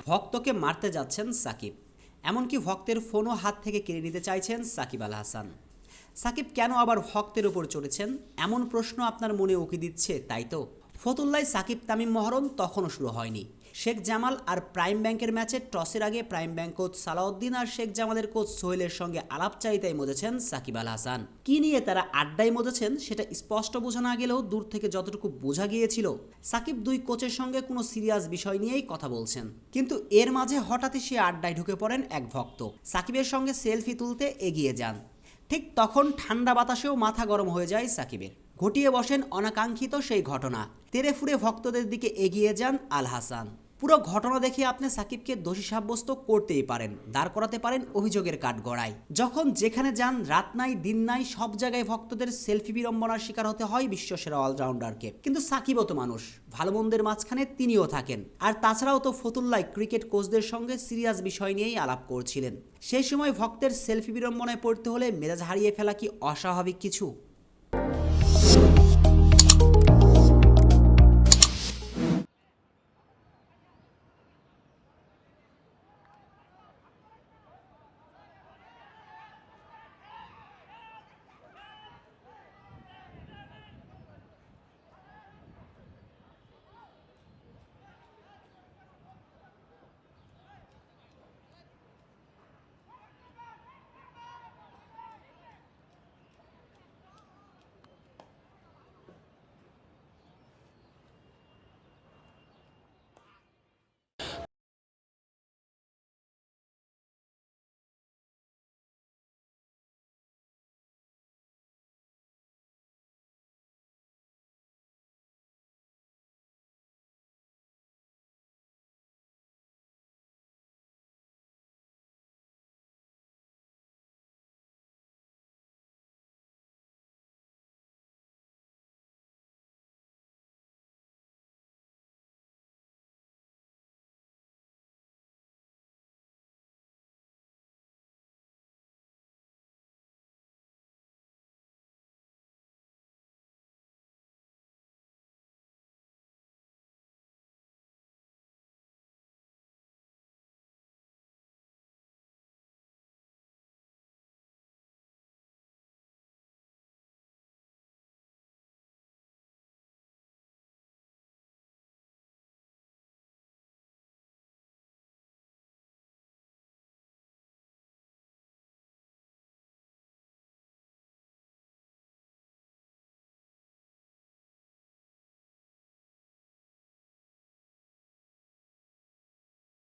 ভক্তকে মারতে যাচ্ছেন সাকিব, এমনকি ভক্তের ফোনও হাত থেকে কেড়ে নিতে চাইছেন সাকিব আল হাসান। সাকিব কেন আবার ভক্তের উপর চড়েছেন, এমন প্রশ্ন আপনার মনে উকি দিচ্ছে, তাই তো? ফতুল্লায় সাকিব তামিম মহরণ তখনও শুরু হয়নি। শেখ জামাল আর প্রাইম ব্যাংকের ম্যাচে টসের আগে প্রাইম ব্যাংক কোচ সালাউদ্দিন আর শেখ জামালের কোচ সোহেলের সঙ্গে আলাপচারিতায় মজেছেন সাকিব আল হাসান। কি নিয়ে তারা আড্ডায় মজেছেন সেটা স্পষ্ট বোঝা না গেলেও দূর থেকে যতটুকু বোঝা গিয়েছিল, সাকিব দুই কোচের সঙ্গে কোনো সিরিয়াস বিষয় নিয়েই কথা বলছেন। কিন্তু এর মাঝে হঠাৎই সে আড্ডায় ঢুকে পড়েন এক ভক্ত, সাকিবের সঙ্গে সেলফি তুলতে এগিয়ে যান। ঠিক তখন ঠান্ডা বাতাসেও মাথা গরম হয়ে যায় সাকিবের। ঘটিয়ে বসেন অনাকাঙ্ক্ষিত সেই ঘটনা। তেরে ফুরে ভক্তদের দিকে এগিয়ে যান আল হাসান। পুরো ঘটনা দেখে আপনি সাকিবকে দোষী সাব্যস্ত করতেই পারেন, দাঁড় করাতে পারেন অভিযোগের কাঠগড়ায়। যখন যেখানে যান, রাত নাই দিন নাই, সব জায়গায় ভক্তদের সেলফি বিড়ম্বনার শিকার হতে হয় বিশ্বসেরা অলরাউন্ডারকে। কিন্তু সাকিবও তো মানুষ, ভালো মন্দের মাঝখানে তিনিও থাকেন। আর তাছাড়াও তো ফতুল্লায় ক্রিকেট কোচদের সঙ্গে সিরিয়াস বিষয় নিয়েই আলাপ করছিলেন। সেই সময় ভক্তের সেলফি বিড়ম্বনায় পড়তে হলে মেজাজ হারিয়ে ফেলা কি অস্বাভাবিক কিছু?